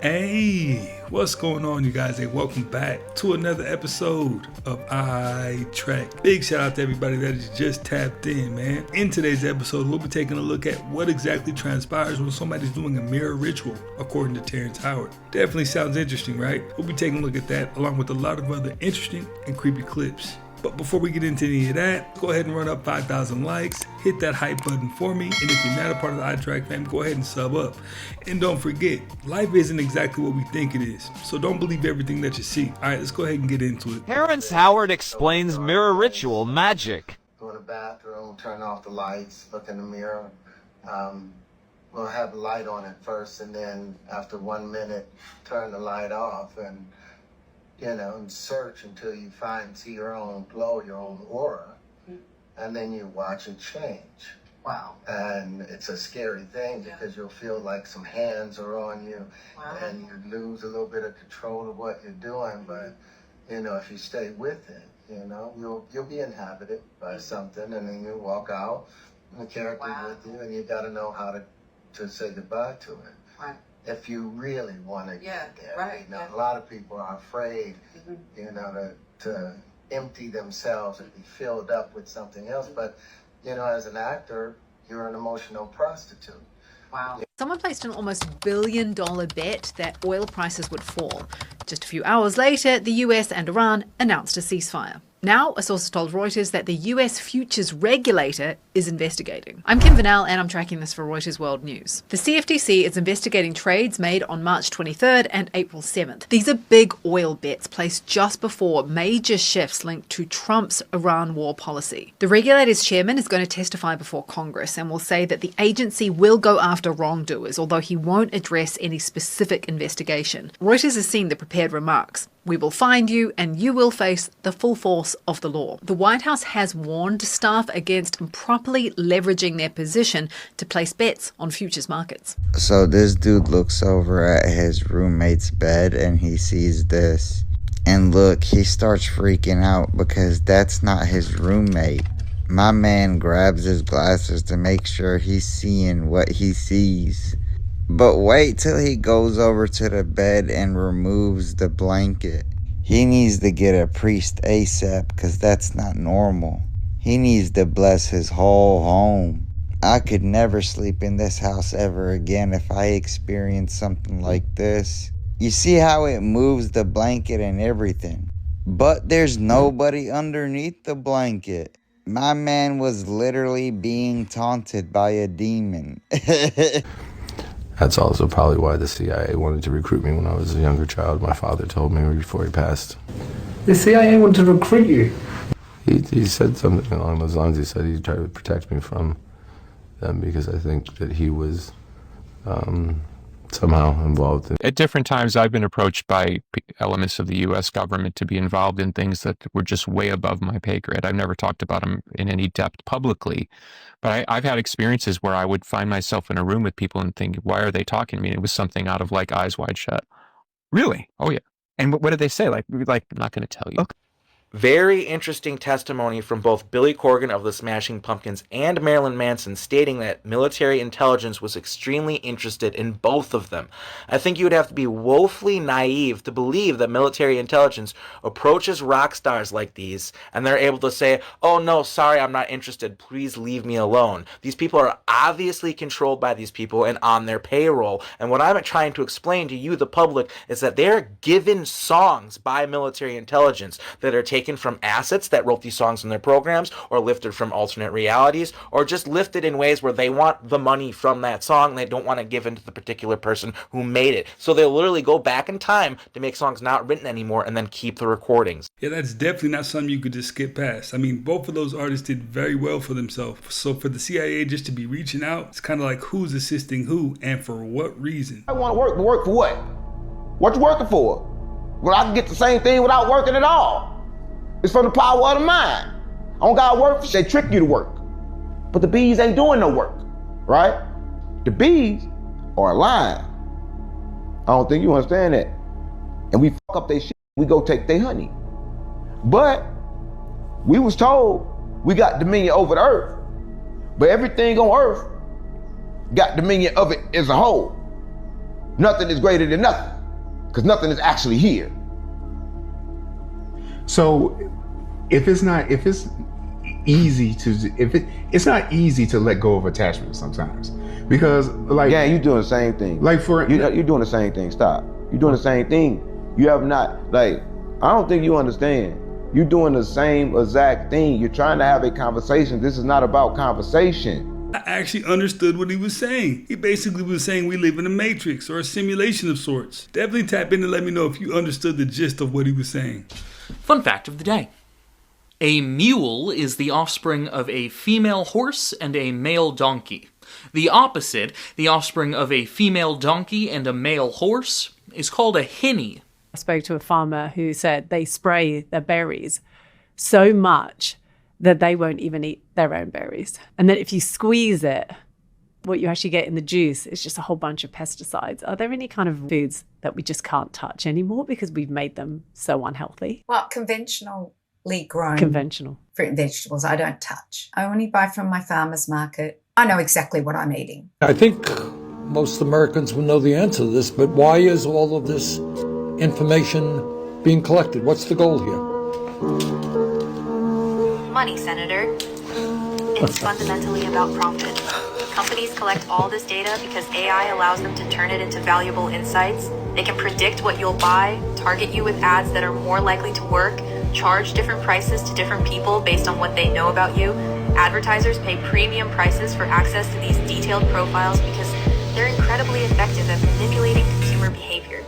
Hey, what's going on, you guys? Hey, welcome back to another episode of iTrack. Big shout out to everybody that has just tapped in, man. In today's episode, we'll be taking a look at what exactly transpires when somebody's doing a mirror ritual, according to Terrence Howard. Definitely sounds interesting, right? We'll be taking a look at that along with a lot of other interesting and creepy clips. But before we get into any of that, go ahead and run up 5,000 likes, hit that hype button for me, and if you're not a part of the iTrack fam, go ahead and sub up. And don't forget, life isn't exactly what we think it is, so don't believe everything that you see. Alright, let's go ahead and get into it. Terrence Howard explains mirror ritual magic. Go to the bathroom, turn off the lights, look in the mirror. We'll have the light on it first, and then after 1 minute, turn the light off and and search until you see your own glow, your own aura, and then you watch it change. Wow. And it's a scary thing because you'll feel like some hands are on you, and you lose a little bit of control of what you're doing. But if you stay with it, you'll be inhabited by something, and then you walk out, and the character's with you, and you got to know how to say goodbye to it. Right. If you really want to get there. Right. A lot of people are afraid, to empty themselves and be filled up with something else. But, as an actor, you're an emotional prostitute. Wow. Someone placed an almost $1 billion bet that oil prices would fall. Just a few hours later, the US and Iran announced a ceasefire. Now, a source told Reuters that the US futures regulator is investigating. I'm Kim Vanel, and I'm tracking this for Reuters World News. The CFTC is investigating trades made on March 23rd and April 7th. These are big oil bets placed just before major shifts linked to Trump's Iran war policy. The regulator's chairman is going to testify before Congress and will say that the agency will go after wrongdoers, although he won't address any specific investigation. Reuters has seen the prepared remarks. We will find you, and you will face the full force of the law. The White House has warned staff against improperly leveraging their position to place bets on futures markets. So this dude looks over at his roommate's bed and he sees this. And look, he starts freaking out because that's not his roommate. My man grabs his glasses to make sure he's seeing what he sees. But wait till he goes over to the bed and removes the blanket. He needs to get a priest ASAP because that's not normal. He needs to bless his whole home. I could never sleep in this house ever again if I experienced something like this. You see how it moves the blanket and everything. But there's nobody underneath the blanket. My man was literally being taunted by a demon. That's also probably why the CIA wanted to recruit me when I was a younger child. My father told me before he passed. The CIA wanted to recruit you? He said something along those lines. He said he'd try to protect me from them because I think that he was somehow involved in. At different times, I've been approached by elements of the U.S. government to be involved in things that were just way above my pay grade. I've never talked about them in any depth publicly, but I've had experiences where I would find myself in a room with people and think, why are they talking to me? And it was something out of like Eyes Wide Shut. Really? Oh, yeah. And what did they say? Like I'm not going to tell you. Okay. Very interesting testimony from both Billy Corgan of the Smashing Pumpkins and Marilyn Manson stating that military intelligence was extremely interested in both of them. I think you would have to be woefully naive to believe that military intelligence approaches rock stars like these and they're able to say, oh no, sorry, I'm not interested, please leave me alone. These people are obviously controlled by these people and on their payroll. And what I'm trying to explain to you, the public, is that they're given songs by military intelligence that are taken from assets that wrote these songs in their programs, or lifted from alternate realities, or just lifted in ways where they want the money from that song and they don't want to give in to the particular person who made it. So they'll literally go back in time to make songs not written anymore and then keep the recordings. Yeah, that's definitely not something you could just skip past. I mean, both of those artists did very well for themselves. So for the CIA just to be reaching out, it's kind of like who's assisting who and for what reason. I want to work, but work for what? What you working for? Well, I can get the same thing without working at all. It's from the power of the mind. I don't gotta work, they trick you to work. But the bees ain't doing no work, right? The bees are lying. I don't think you understand that. And we fuck up their shit, we go take their honey. But we was told we got dominion over the earth, but everything on earth got dominion of it as a whole. Nothing is greater than nothing, because nothing is actually here. So it's not easy to let go of attachment sometimes, because like, yeah, you're doing the same thing. Like you're doing the same thing. Stop. You're doing the same thing. You have not, like, I don't think you understand. You're doing the same exact thing. You're trying to have a conversation. This is not about conversation. I actually understood what he was saying. He basically was saying we live in a matrix or a simulation of sorts. Definitely tap in and let me know if you understood the gist of what he was saying. Fun fact of the day. A mule is the offspring of a female horse and a male donkey. The opposite, the offspring of a female donkey and a male horse, is called a hinny. I spoke to a farmer who said they spray their berries so much that they won't even eat their own berries. And then if you squeeze it, what you actually get in the juice is just a whole bunch of pesticides. Are there any kind of foods that we just can't touch anymore because we've made them so unhealthy? Well, conventionally grown fruit and vegetables I don't touch. I only buy from my farmer's market. I know exactly what I'm eating. I think most Americans will know the answer to this, but why is all of this information being collected? What's the goal here? Money, Senator. It's fundamentally about profit. Companies collect all this data because AI allows them to turn it into valuable insights. They can predict what you'll buy, target you with ads that are more likely to work, charge different prices to different people based on what they know about you. Advertisers pay premium prices for access to these detailed profiles because they're incredibly effective at manipulating consumer behavior.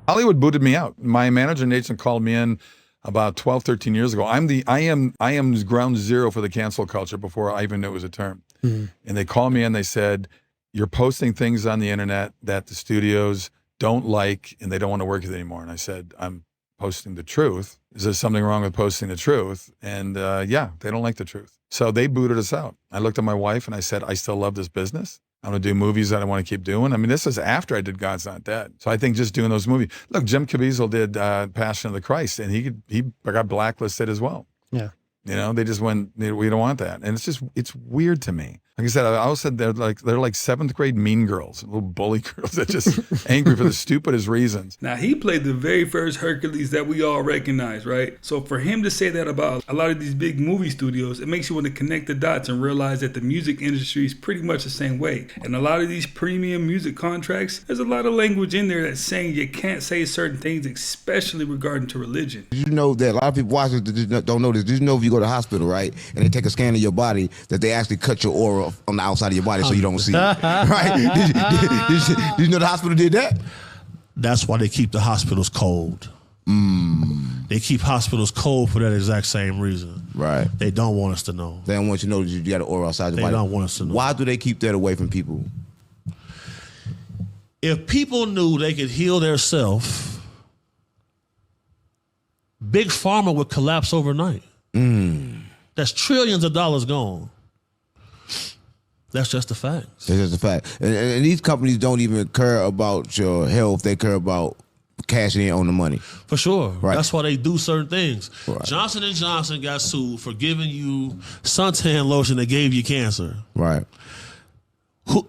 Hollywood booted me out. My manager, Nathan, called me in about 12, 13 years ago. I am ground zero for the cancel culture before I even knew it was a term. Mm-hmm. And they called me and they said, you're posting things on the internet that the studios don't like and they don't want to work with anymore. And I said, I'm posting the truth. Is there something wrong with posting the truth? And yeah, they don't like the truth. So they booted us out. I looked at my wife and I said, I still love this business. I'm going to do movies that I want to keep doing. I mean, this is after I did God's Not Dead. So I think just doing those movies. Look, Jim Caviezel did Passion of the Christ, and he got blacklisted as well. Yeah. You know, they just went, we don't want that. And it's weird to me. Like I said, I also said they're like seventh grade mean girls, little bully girls that just angry for the stupidest reasons. Now, he played the very first Hercules that we all recognize, right? So for him to say that about a lot of these big movie studios, it makes you want to connect the dots and realize that the music industry is pretty much the same way. And a lot of these premium music contracts, there's a lot of language in there that's saying you can't say certain things, especially regarding to religion. Did you know that a lot of people watching don't know this? Did you know if you go to the hospital, right, and they take a scan of your body, that they actually cut your aura on the outside of your body so you don't see it, right? Did you know the hospital did that? That's why they keep the hospitals cold. They keep hospitals cold for that exact same reason. Right. They don't want us to know. They don't want you to know that you got an aura outside your body. They don't want us to know. Why do they keep that away from people? If people knew they could heal theirself, Big Pharma would collapse overnight. That's trillions of dollars gone. That's just a fact. That's just a fact. And these companies don't even care about your health. They care about cashing in on the money. For sure. Right. That's why they do certain things. Right. Johnson & Johnson got sued for giving you suntan lotion that gave you cancer. Right.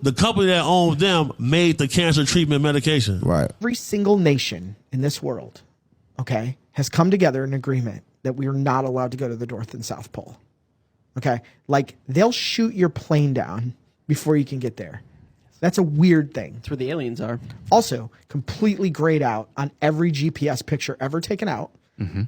The company that owned them made the cancer treatment medication. Right. Every single nation in this world, okay, has come together in agreement that we are not allowed to go to the North and South Pole. Okay, like they'll shoot your plane down before you can get there. That's a weird thing. That's where the aliens are. Also, completely grayed out on every GPS picture ever taken out.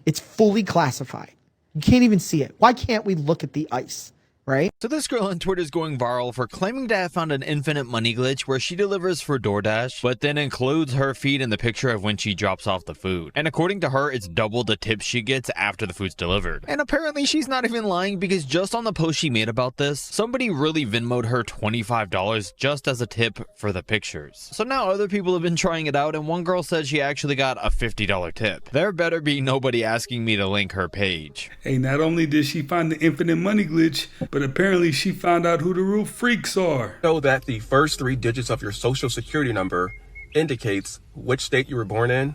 It's fully classified. You can't even see it. Why can't we look at the ice? Right? So this girl on Twitter is going viral for claiming to have found an infinite money glitch where she delivers for DoorDash, but then includes her feed in the picture of when she drops off the food. And according to her, it's double the tips she gets after the food's delivered. And apparently she's not even lying, because just on the post she made about this, somebody really Venmo'd her $25 just as a tip for the pictures. So now other people have been trying it out, and one girl said she actually got a $50 tip. There better be nobody asking me to link her page. Hey, not only did she find the infinite money glitch, but but apparently she found out who the real freaks are. Know that the first 3 digits of your social security number indicates which state you were born in?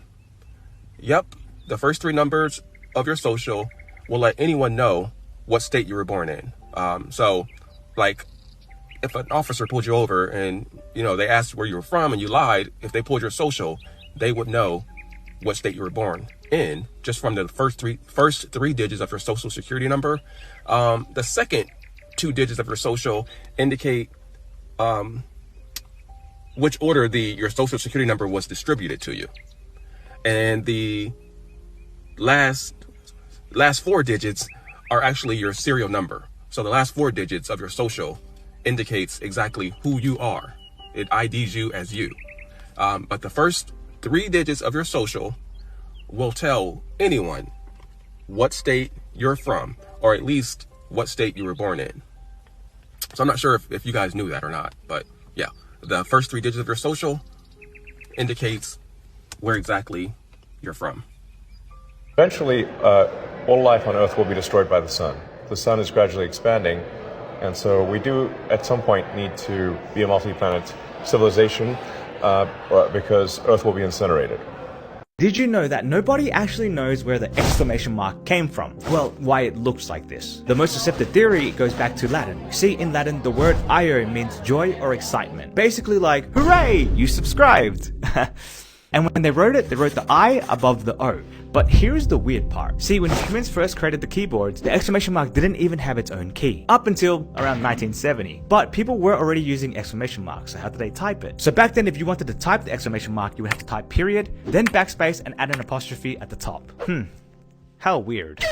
Yep, the first 3 numbers of your social will let anyone know what state you were born in. So, like, if an officer pulled you over and, you know, they asked where you were from and you lied, if they pulled your social, they would know what state you were born in just from the first three digits of your social security number. The second 2 digits of your social indicate which order your social security number was distributed to you. And the last 4 digits are actually your serial number. So the last 4 digits of your social indicates exactly who you are. It IDs you as you. But the first 3 digits of your social will tell anyone what state you're from, or at least what state you were born in. So I'm not sure if you guys knew that or not, but yeah, the first 3 digits of your social indicates where exactly you're from. Eventually, all life on Earth will be destroyed by the sun. The sun is gradually expanding, and so we do at some point need to be a multi-planet civilization because Earth will be incinerated. Did you know that nobody actually knows where the exclamation mark came from? Well, why it looks like this. The most accepted theory goes back to Latin. You see, in Latin, the word io means joy or excitement. Basically like, hooray, you subscribed. And when they wrote it, they wrote the I above the O. But here's the weird part. See, when humans first created the keyboards, the exclamation mark didn't even have its own key. Up until around 1970. But people were already using exclamation marks, so how did they type it? So back then, if you wanted to type the exclamation mark, you would have to type period, then backspace, and add an apostrophe at the top. How weird.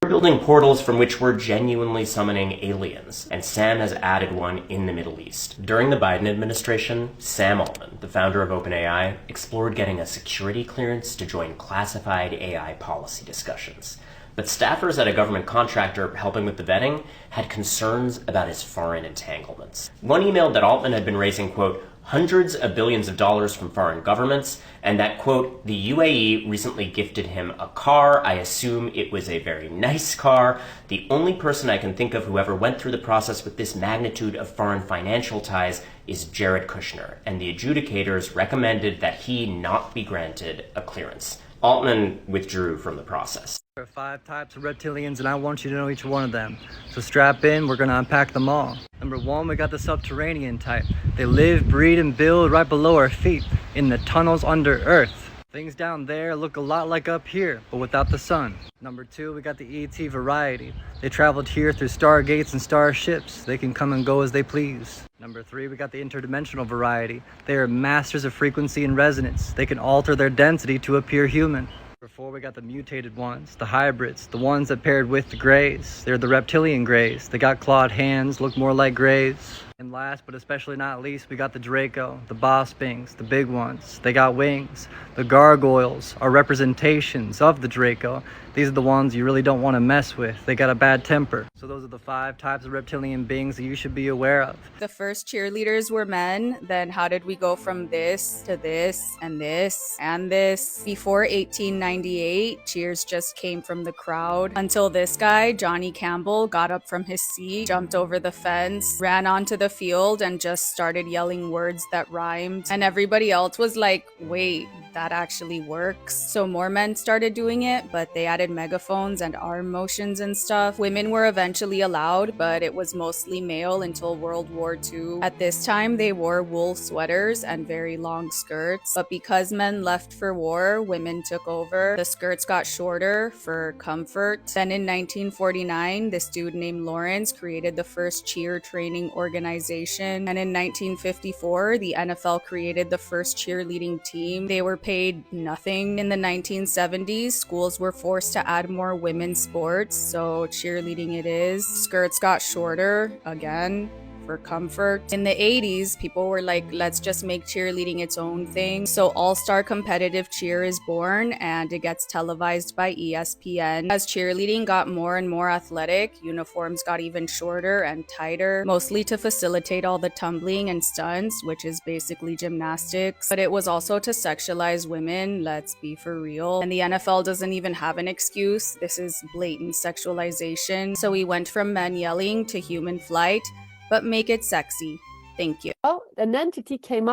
We're building portals from which we're genuinely summoning aliens, and Sam has added one in the Middle East. During the Biden administration, Sam Altman, the founder of OpenAI, explored getting a security clearance to join classified AI policy discussions. But staffers at a government contractor helping with the vetting had concerns about his foreign entanglements. One emailed that Altman had been raising, quote, hundreds of billions of dollars from foreign governments, and that, quote, the UAE recently gifted him a car. I assume it was a very nice car. The only person I can think of who ever went through the process with this magnitude of foreign financial ties is Jared Kushner, and the adjudicators recommended that he not be granted a clearance. Altman withdrew from the process. There are 5 types of reptilians, and I want you to know each one of them. So strap in, we're gonna unpack them all. Number 1, we got the subterranean type. They live, breed, and build right below our feet, in the tunnels under Earth. Things down there look a lot like up here, but without the sun. Number 2, we got the ET variety. They traveled here through stargates and starships. They can come and go as they please. Number 3, we got the interdimensional variety. They are masters of frequency and resonance. They can alter their density to appear human. Number 4, we got the mutated ones, the hybrids, the ones that paired with the greys. They're the reptilian greys. They got clawed hands, look more like greys. And last, but especially not least, we got the Draco, the boss bings, the big ones. They got wings. The gargoyles are representations of the Draco. These are the ones you really don't want to mess with. They got a bad temper. So those are the 5 types of reptilian beings that you should be aware of. The first cheerleaders were men. Then how did we go from this to this and this and this? Before 1898, cheers just came from the crowd until this guy, Johnny Campbell, got up from his seat, jumped over the fence, ran onto the field and just started yelling words that rhymed. And everybody else was like, wait, that actually works. So more men started doing it, but they added megaphones and arm motions and stuff. Women were eventually allowed, but it was mostly male until World War II. At this time, they wore wool sweaters and very long skirts, but because men left for war, women took over. The skirts got shorter for comfort. Then in 1949, this dude named Lawrence created the first cheer training organization. And in 1954, the NFL created the first cheerleading team. They were paid nothing. In the 1970s, schools were forced to add more women's sports, so cheerleading it is. Skirts got shorter again for comfort. In the 80s, people were like, let's just make cheerleading its own thing. So All-Star Competitive Cheer is born, and it gets televised by ESPN. As cheerleading got more and more athletic, uniforms got even shorter and tighter, mostly to facilitate all the tumbling and stunts, which is basically gymnastics. But it was also to sexualize women, let's be for real. And the NFL doesn't even have an excuse. This is blatant sexualization. So we went from men yelling to human flight, but make it sexy. Thank you. Oh, an entity came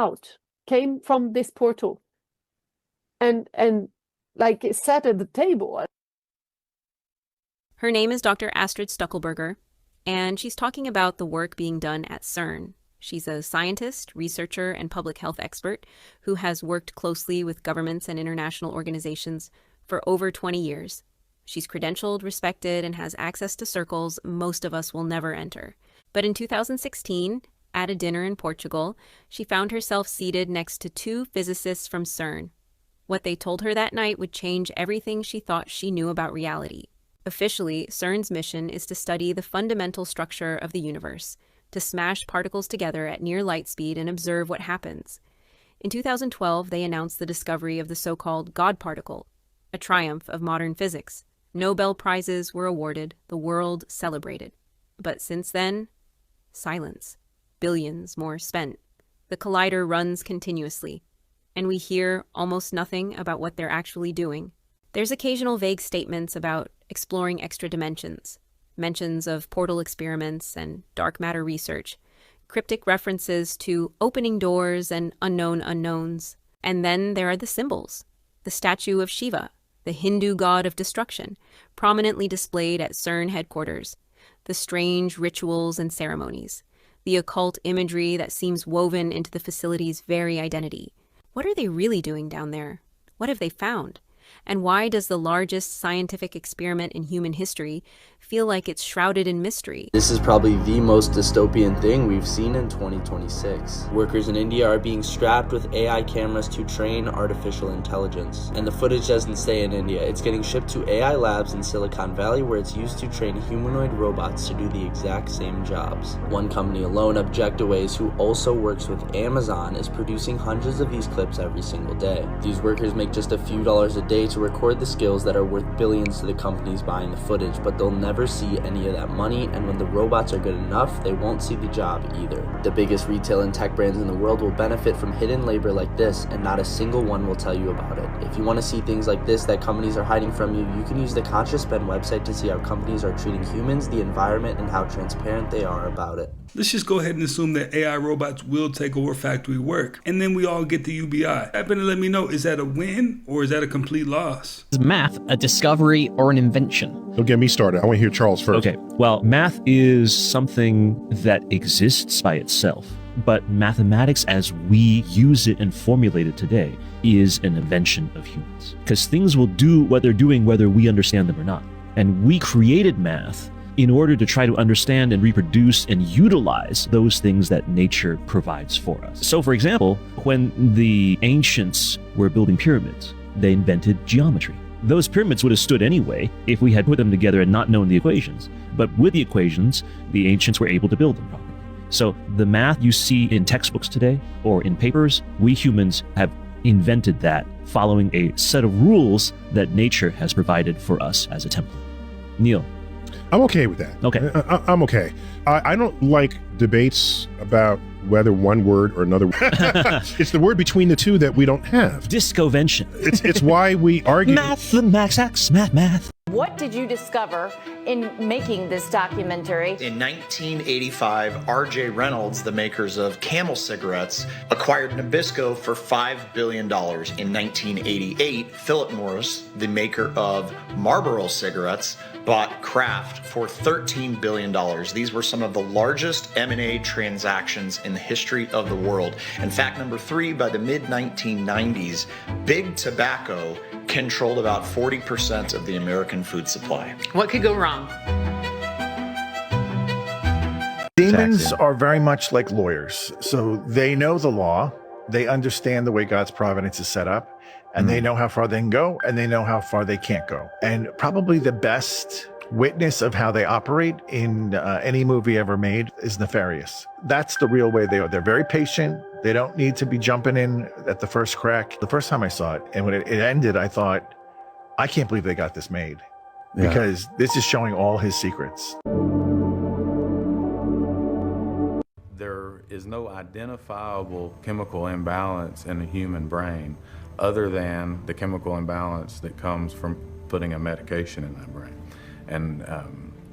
from this portal and like it sat at the table. Her name is Dr. Astrid Stuckelberger, and she's talking about the work being done at CERN. She's a scientist, researcher, and public health expert who has worked closely with governments and international organizations for over 20 years. She's credentialed, respected, and has access to circles most of us will never enter. But in 2016, at a dinner in Portugal, she found herself seated next to two physicists from CERN. What they told her that night would change everything she thought she knew about reality. Officially, CERN's mission is to study the fundamental structure of the universe, to smash particles together at near light speed and observe what happens. In 2012, they announced the discovery of the so-called God particle, a triumph of modern physics. Nobel Prizes were awarded, the world celebrated. But since then, silence. Billions more spent. The collider runs continuously, and we hear almost nothing about what they're actually doing. There's occasional vague statements about exploring extra dimensions, mentions of portal experiments and dark matter research, cryptic references to opening doors and unknown unknowns. And then there are the symbols. The statue of Shiva, the Hindu god of destruction, prominently displayed at CERN headquarters, the strange rituals and ceremonies, the occult imagery that seems woven into the facility's very identity. What are they really doing down there? What have they found? And why does the largest scientific experiment in human history feel like it's shrouded in mystery? This is probably the most dystopian thing we've seen in 2026. Workers in India are being strapped with AI cameras to train artificial intelligence. And the footage doesn't stay in India. It's getting shipped to AI labs in Silicon Valley, where it's used to train humanoid robots to do the exact same jobs. One company alone, Objectaways, who also works with Amazon, is producing hundreds of these clips every single day. These workers make just a few dollars a day to record the skills that are worth billions to the companies buying the footage, but they'll never see any of that money, and when the robots are good enough, they won't see the job either. The biggest retail and tech brands in the world will benefit from hidden labor like this, and not a single one will tell you about it. If you want to see things like this that companies are hiding from you, you can use the Conscious Spend website to see how companies are treating humans, the environment, and how transparent they are about it. Let's just go ahead and assume that AI robots will take over factory work, and then we all get the UBI. Happen to let me know, is that a win or is that a complete loss? Is math a discovery or an invention? Don't get me started. I want to hear Charles first. Okay, well, math is something that exists by itself, but mathematics as we use it and formulate it today is an invention of humans. Because things will do what they're doing whether we understand them or not. And we created math in order to try to understand and reproduce and utilize those things that nature provides for us. So, for example, when the ancients were building pyramids, they invented geometry. Those pyramids would have stood anyway if we had put them together and not known the equations. But with the equations, the ancients were able to build them properly. So the math you see in textbooks today or in papers, we humans have invented that following a set of rules that nature has provided for us as a template. Neil. I'm okay with that. Okay. I'm okay. I don't like debates about whether one word or another. It's the word between the two that we don't have. Discovention. It's why we argue. Math. What did you discover in making this documentary? In 1985, R.J. Reynolds, the makers of Camel cigarettes, acquired Nabisco for $5 billion. In 1988, Philip Morris, the maker of Marlboro cigarettes, bought Kraft for $13 billion. These were some of the largest M&A transactions in the history of the world. And fact number 3, by the mid-1990s, Big Tobacco controlled about 40% of the American food supply. What could go wrong? Demons are very much like lawyers. So they know the law, they understand the way God's providence is set up, and they know how far they can go, and they know how far they can't go. And probably the best witness of how they operate in any movie ever made is nefarious. That's the real way they are. They're very patient. They don't need to be jumping in at the first crack. The first time I saw it, and when it ended, I thought, I can't believe they got this made. Yeah. Because this is showing all his secrets. There is no identifiable chemical imbalance in the human brain other than the chemical imbalance that comes from putting a medication in that brain. And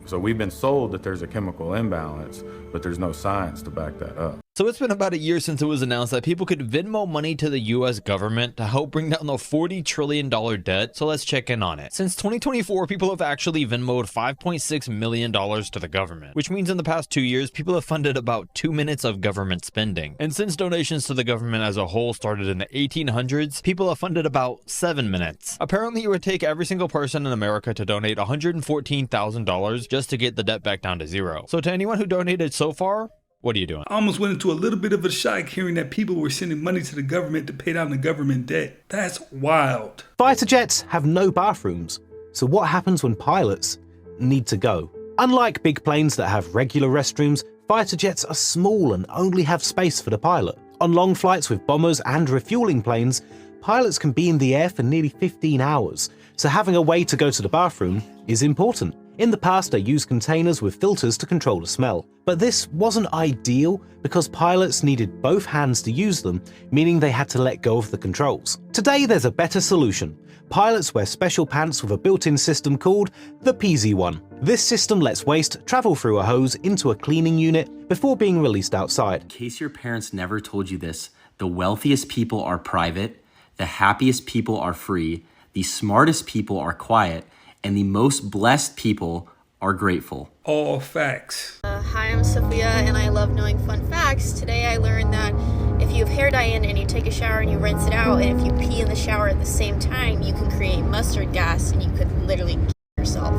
so we've been sold that there's a chemical imbalance, but there's no science to back that up. So it's been about a year since it was announced that people could Venmo money to the US government to help bring down the $40 trillion debt, so let's check in on it. Since 2024, people have actually Venmoed $5.6 million to the government, which means in the past 2 years, people have funded about 2 minutes of government spending. And since donations to the government as a whole started in the 1800s, people have funded about 7 minutes. Apparently, it would take every single person in America to donate $114,000 just to get the debt back down to zero. So to anyone who donated so far, what are you doing? I almost went into a little bit of a shock hearing that people were sending money to the government to pay down the government debt. That's wild. Fighter jets have no bathrooms, so what happens when pilots need to go? Unlike big planes that have regular restrooms, fighter jets are small and only have space for the pilot. On long flights with bombers and refueling planes, pilots can be in the air for nearly 15 hours, so having a way to go to the bathroom is important. In the past, they used containers with filters to control the smell. But this wasn't ideal because pilots needed both hands to use them, meaning they had to let go of the controls. Today, there's a better solution. Pilots wear special pants with a built-in system called the PZ-1. This system lets waste travel through a hose into a cleaning unit before being released outside. In case your parents never told you this, the wealthiest people are private, the happiest people are free, the smartest people are quiet, and the most blessed people are grateful. All facts. Hi, I'm Sophia, and I love knowing fun facts. Today I learned that if you have hair dye in and you take a shower and you rinse it out, and if you pee in the shower at the same time, you can create mustard gas and you could literally kill yourself.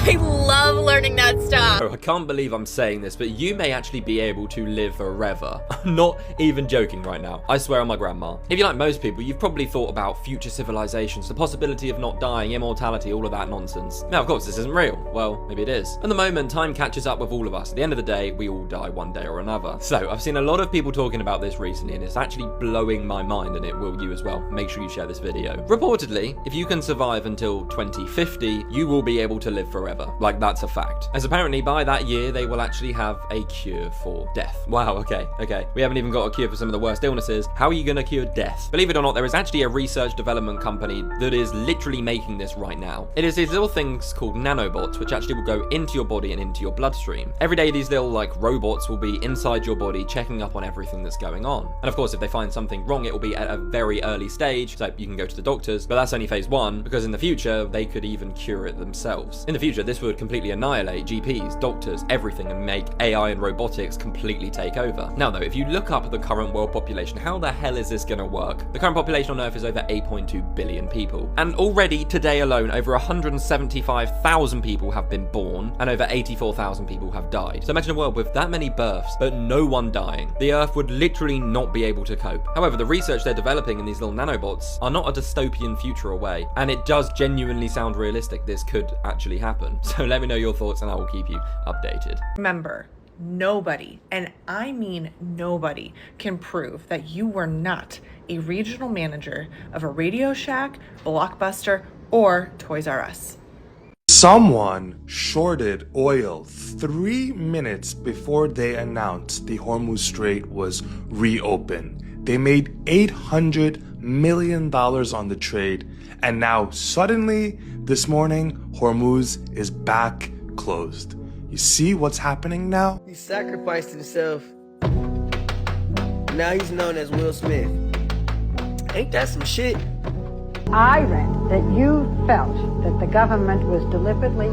I love learning that stuff. I can't believe I'm saying this, but you may actually be able to live forever. I'm not even joking right now. I swear on my grandma. If you're like most people, you've probably thought about future civilizations, the possibility of not dying, immortality, all of that nonsense. Now, of course, this isn't real. Well, maybe it is. At the moment, time catches up with all of us. At the end of the day, we all die one day or another. So, I've seen a lot of people talking about this recently, and it's actually blowing my mind, and it will you as well. Make sure you share this video. Reportedly, if you can survive until 2050, you will be able to live forever. Like, that's a fact. As apparently by that year, they will actually have a cure for death. Wow, okay. We haven't even got a cure for some of the worst illnesses. How are you gonna cure death? Believe it or not, there is actually a research development company that is literally making this right now. It is these little things called nanobots, which actually will go into your body and into your bloodstream. Every day, these little robots will be inside your body, checking up on everything that's going on. And of course, if they find something wrong, it will be at a very early stage, so you can go to the doctors, but that's only phase 1, because in the future, they could even cure it themselves. In the future, this would completely annihilate GPs, doctors, everything, and make AI and robotics completely take over. Now though, if you look up the current world population, how the hell is this gonna work? The current population on Earth is over 8.2 billion people. And already today alone, over 175,000 people have been born, and over 84,000 people have died. So imagine a world with that many births, but no one dying. The Earth would literally not be able to cope. However, the research they're developing in these little nanobots are not a dystopian future away, and it does genuinely sound realistic. This could actually happen. So let me know your thoughts and I will keep you updated. Remember, nobody, and I mean nobody, can prove that you were not a regional manager of a Radio Shack, Blockbuster, or Toys R Us. Someone shorted oil 3 minutes before they announced the Hormuz Strait was reopened. They made $800 million on the trade, and now suddenly, this morning, Hormuz is back closed. You see what's happening now? He sacrificed himself. Now he's known as Will Smith. Ain't that some shit? I read that you felt that the government was deliberately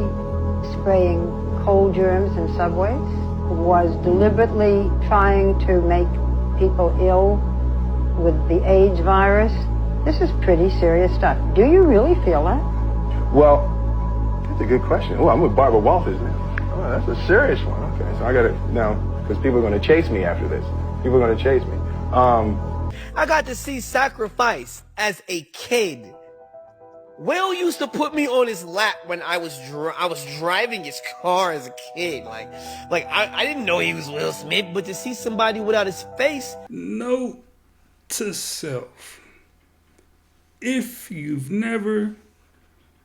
spraying cold germs in subways, was deliberately trying to make people ill with the AIDS virus. This is pretty serious stuff. Do you really feel that? Well, that's a good question. Oh, I'm with Barbara Walters now. Oh, that's a serious one. Okay, so I got to now, because people are going to chase me after this. People are going to chase me. I got to see sacrifice as a kid. Will used to put me on his lap when I was driving his car as a kid. Like I didn't know he was Will Smith, but to see somebody without his face. Note to self: if you've never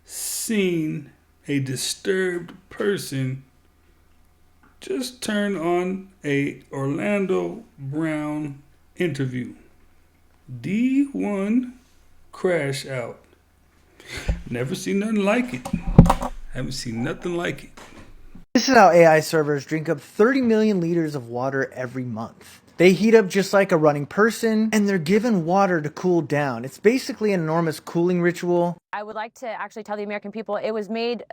seen a disturbed person, just turn on a Orlando Brown interview. D1 crash out. Never seen nothing like it. Haven't seen nothing like it. This is how AI servers drink up 30 million liters of water every month. They heat up just like a running person, and they're given water to cool down. It's basically an enormous cooling ritual. I would like to actually tell the American people, it was made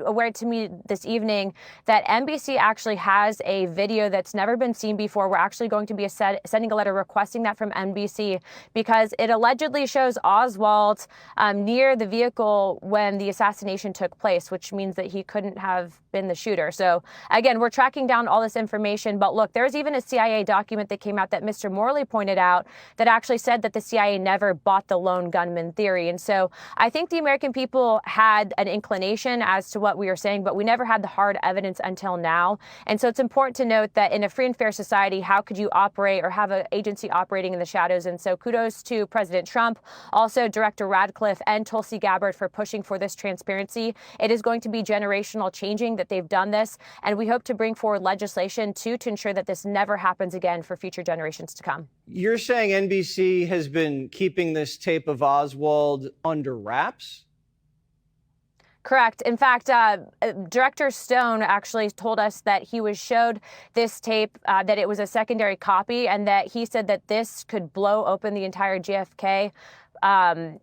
aware to me this evening that NBC actually has a video that's never been seen before. We're actually going to be sending a letter requesting that from NBC because it allegedly shows Oswald near the vehicle when the assassination took place, which means that he couldn't have been the shooter. So again, we're tracking down all this information. But look, there's even a CIA document that came out that Mr. Morley pointed out that actually said that the CIA never bought the lone gunman theory. And so I think the American people had an inclination as to what we were saying, but we never had the hard evidence until now. And so it's important to note that in a free and fair society, how could you operate or have an agency operating in the shadows? And so kudos to President Trump, also Director Radcliffe and Tulsi Gabbard for pushing for this transparency. It is going to be generational changing that they've done this, and we hope to bring forward legislation to ensure that this never happens again for future generations to come. You're saying NBC has been keeping this tape of Oswald under wraps? Correct. In fact, Director Stone actually told us that he was showed this tape, that it was a secondary copy, and that he said that this could blow open the entire JFK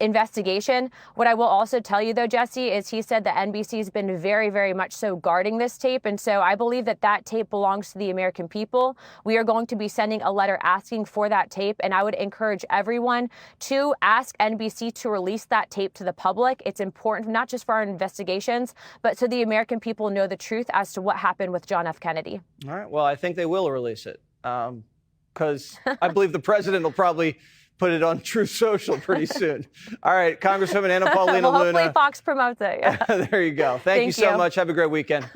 investigation. What I will also tell you, though, Jesse, is he said that NBC has been very, very much so guarding this tape. And so I believe that that tape belongs to the American people. We are going to be sending a letter asking for that tape. And I would encourage everyone to ask NBC to release that tape to the public. It's important, not just for our investigations, but so the American people know the truth as to what happened with John F. Kennedy. All right. Well, I think they will release it because I believe the president will probably put it on Truth Social pretty soon. All right, Congresswoman Anna Paulina well, hopefully Luna. Fox promotes it. Yeah. There you go. Thank you so much. Have a great weekend.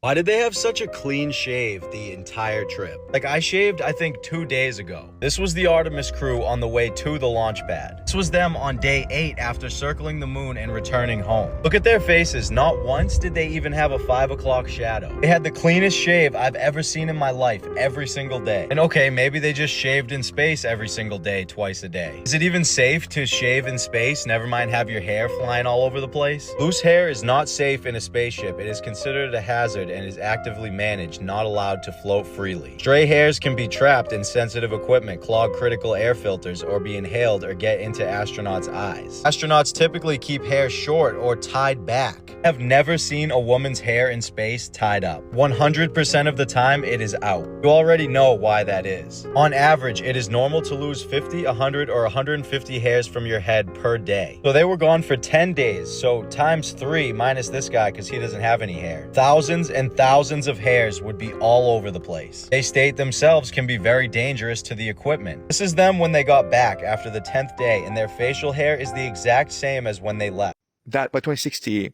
Why did they have such a clean shave the entire trip? Like, I shaved, I think, 2 days ago. This was the Artemis crew on the way to the launch pad. This was them on day 8 after circling the moon and returning home. Look at their faces. Not once did they even have a 5 o'clock shadow. They had the cleanest shave I've ever seen in my life every single day. And okay, maybe they just shaved in space every single day, twice a day. Is it even safe to shave in space? Never mind have your hair flying all over the place. Loose hair is not safe in a spaceship. It is considered a hazard and is actively managed, not allowed to float freely. Stray hairs can be trapped in sensitive equipment, clog critical air filters, or be inhaled or get into astronauts' eyes. Astronauts typically keep hair short or tied back. I've never seen a woman's hair in space tied up. 100% of the time, it is out. You already know why that is. On average, it is normal to lose 50, 100, or 150 hairs from your head per day. So they were gone for 10 days, so times 3 minus this guy because he doesn't have any hair. Thousands and thousands of hairs would be all over the place. They state themselves can be very dangerous to the equipment. This is them when they got back after the 10th day, and their facial hair is the exact same as when they left. That by 2060,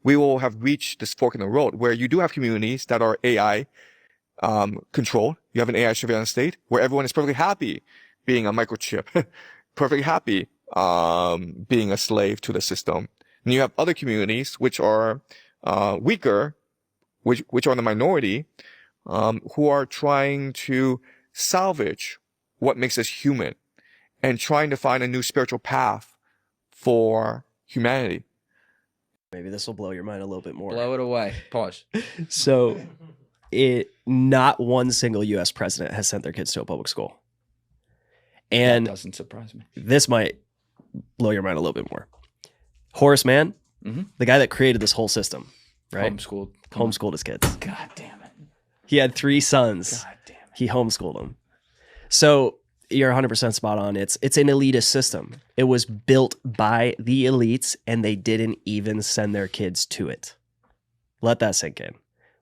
we will have reached this fork in the road where you do have communities that are AI controlled. You have an AI surveillance state where everyone is perfectly happy being a microchip, perfectly happy being a slave to the system. And you have other communities which are weaker, which are in the minority, who are trying to salvage what makes us human and trying to find a new spiritual path for humanity. Maybe this will blow your mind a little bit more. Blow it away. Pause. So, not one single U.S. president has sent their kids to a public school. And that doesn't surprise me. This might blow your mind a little bit more. Horace Mann, the guy that created this whole system, right? Homeschooled his kids. God damn it. He had 3 sons. God damn it. He homeschooled them. So you're 100% spot on. It's an elitist system. It was built by the elites, and they didn't even send their kids to it. Let that sink in.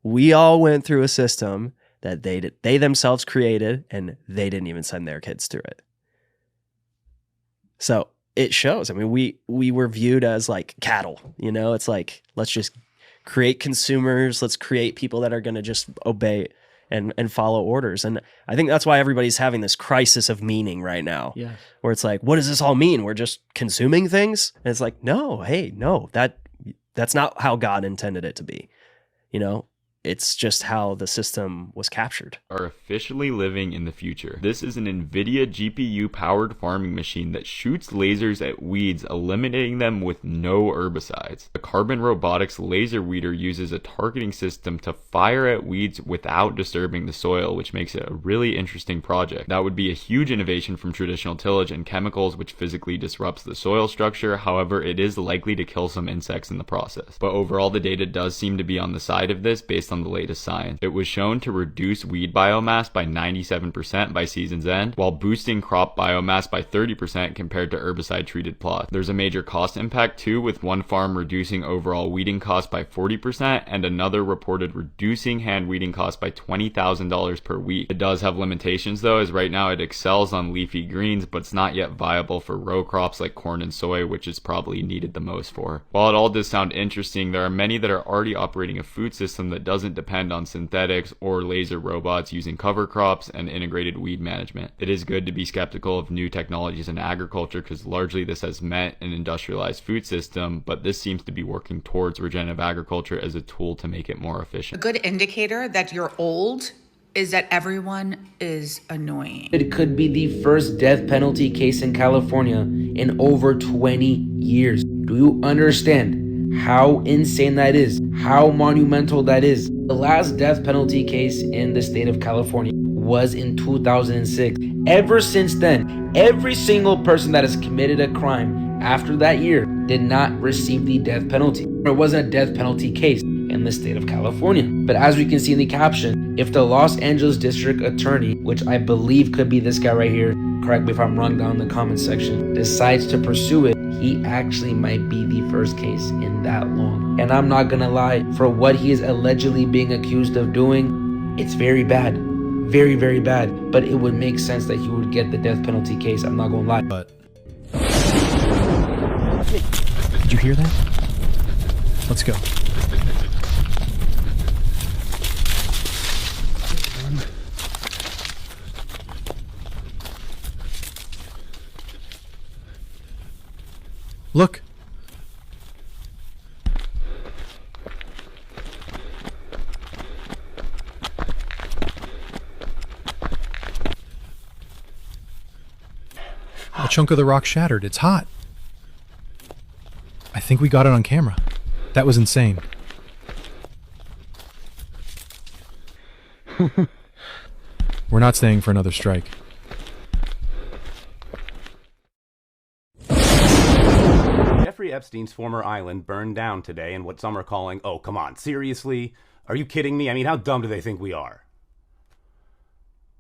We all went through a system that they themselves created, and they didn't even send their kids through it. So it shows. I mean, we were viewed as like cattle, you know, it's like, let's just create consumers. Let's create people that are going to just obey and follow orders. And I think that's why everybody's having this crisis of meaning right now, Yes. where it's like, what does this all mean? We're just consuming things. And it's like, no, hey, no, that's not how God intended it to be. You know, it's just how the system was captured. Are officially living in the future. This is an NVIDIA GPU powered farming machine that shoots lasers at weeds, eliminating them with no herbicides. The Carbon Robotics laser weeder uses a targeting system to fire at weeds without disturbing the soil, which makes it a really interesting project. That would be a huge innovation from traditional tillage and chemicals, which physically disrupts the soil structure. However, it is likely to kill some insects in the process. But overall, the data does seem to be on the side of this based on the latest science. It was shown to reduce weed biomass by 97% by season's end, while boosting crop biomass by 30% compared to herbicide treated plots. There's a major cost impact too, with one farm reducing overall weeding costs by 40% and another reported reducing hand weeding costs by $20,000 per week. It does have limitations though, as right now it excels on leafy greens, but it's not yet viable for row crops like corn and soy, which is probably needed the most for. While it all does sound interesting, there are many that are already operating a food system that doesn't depend on synthetics or laser robots using cover crops and integrated weed management. It is good to be skeptical of new technologies in agriculture because largely this has met an industrialized food system, but this seems to be working towards regenerative agriculture as a tool to make it more efficient. A good indicator that you're old is that everyone is annoying. It could be the first death penalty case in California in over 20 years. Do you understand how insane that is? How monumental that is? The last death penalty case in the state of California was in 2006. Ever since then, every single person that has committed a crime after that year did not receive the death penalty. There wasn't a death penalty case in the state of California. But as we can see in the caption, if the Los Angeles District Attorney, which I believe could be this guy right here, correct me if I'm wrong down in the comment section, decides to pursue it, he actually might be the first case in that long. And I'm not gonna lie, for what he is allegedly being accused of doing, it's very bad. Very, very bad. But it would make sense that he would get the death penalty case, I'm not gonna lie. But did you hear that? Let's go. Look. A chunk of the rock shattered. It's hot. I think we got it on camera. That was insane. We're not staying for another strike. Jeffrey Epstein's former island burned down today in what some are calling, oh, come on, seriously? Are you kidding me? I mean, how dumb do they think we are?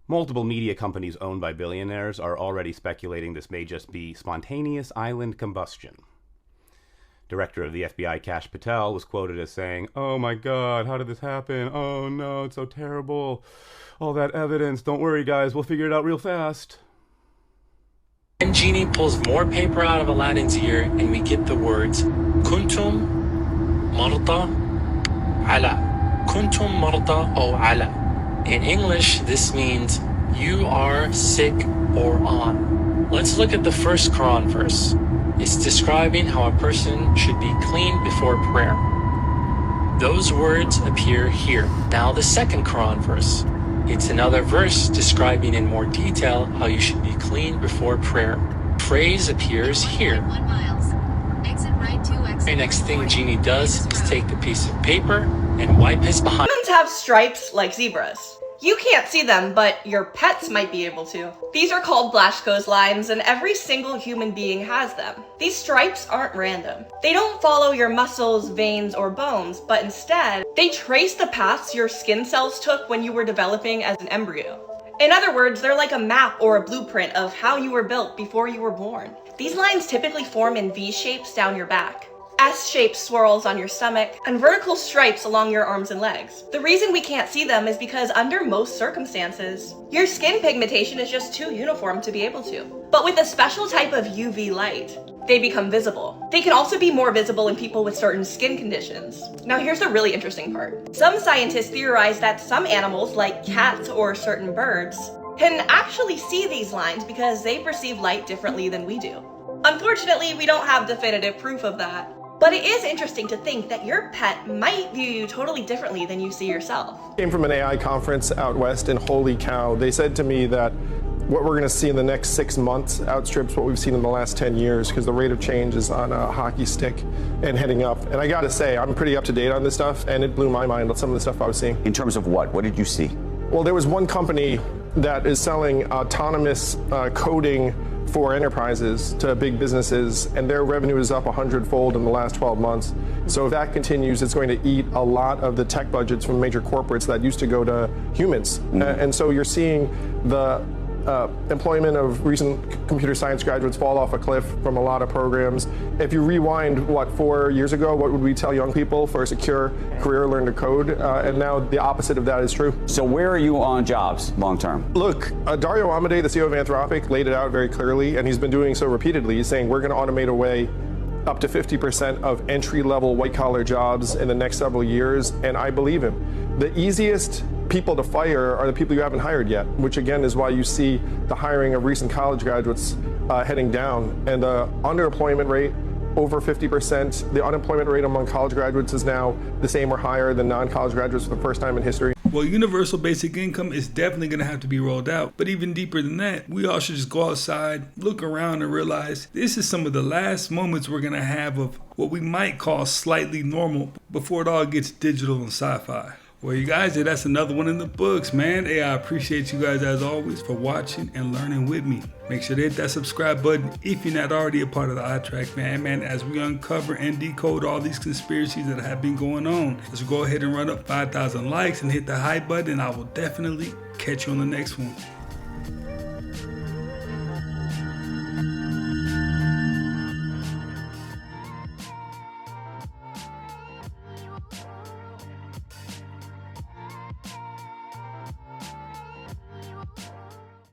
Multiple media companies owned by billionaires are already speculating this may just be spontaneous island combustion. Director of the FBI, Kash Patel, was quoted as saying, "Oh my God, how did this happen? Oh no, it's so terrible. All that evidence. Don't worry, guys, we'll figure it out real fast." And Genie pulls more paper out of Aladdin's ear, and we get the words, Kuntum marda ala. Kuntum marda o ala. In English, this means you are sick or on. Let's look at the first Quran verse. It's describing how a person should be clean before prayer. Those words appear here. Now the second Quran verse. It's another verse describing in more detail how you should be clean before prayer. Phrase appears here. The next thing Genie does is take the piece of paper and wipe his behind. Humans have stripes like zebras. You can't see them, but your pets might be able to. These are called Blasco's lines, and every single human being has them. These stripes aren't random. They don't follow your muscles, veins, or bones, but instead, they trace the paths your skin cells took when you were developing as an embryo. In other words, they're like a map or a blueprint of how you were built before you were born. These lines typically form in V shapes down your back. S-shaped swirls on your stomach, and vertical stripes along your arms and legs. The reason we can't see them is because under most circumstances, your skin pigmentation is just too uniform to be able to. But with a special type of UV light, they become visible. They can also be more visible in people with certain skin conditions. Now here's the really interesting part. Some scientists theorize that some animals, like cats or certain birds, can actually see these lines because they perceive light differently than we do. Unfortunately, we don't have definitive proof of that. But it is interesting to think that your pet might view you totally differently than you see yourself. Came from an AI conference out west, and holy cow, they said to me that what we're going to see in the next 6 months outstrips what we've seen in the last 10 years because the rate of change is on a hockey stick and heading up. And I got to say, I'm pretty up to date on this stuff, and it blew my mind on some of the stuff I was seeing. In terms of what? What did you see? Well, there was one company that is selling autonomous coding for enterprises to big businesses, and their revenue is up 100-fold in the last 12 months. So if that continues, it's going to eat a lot of the tech budgets from major corporates that used to go to humans. And so you're seeing the employment of recent computer science graduates fall off a cliff from a lot of programs. If you rewind, 4 years ago, what would we tell young people for a secure career, learn to code? And now the opposite of that is true. So where are you on jobs long term? Look, Dario Amodei, the CEO of Anthropic, laid it out very clearly, and he's been doing so repeatedly. He's saying we're going to automate away up to 50% of entry-level white-collar jobs in the next several years, and I believe him. The easiest people to fire are the people you haven't hired yet, which again is why you see the hiring of recent college graduates heading down, and the underemployment rate over 50%. The unemployment rate among college graduates is now the same or higher than non-college graduates for the first time in history. Well, universal basic income is definitely going to have to be rolled out. But even deeper than that, we all should just go outside, look around, and realize this is some of the last moments we're going to have of what we might call slightly normal before it all gets digital and sci-fi. Well, you guys, that's another one in the books, man. Hey, I appreciate you guys, as always, for watching and learning with me. Make sure to hit that subscribe button if you're not already a part of the iTrack fan, as we uncover and decode all these conspiracies that have been going on. Let's go ahead and run up 5,000 likes and hit the hype button, and I will definitely catch you on the next one.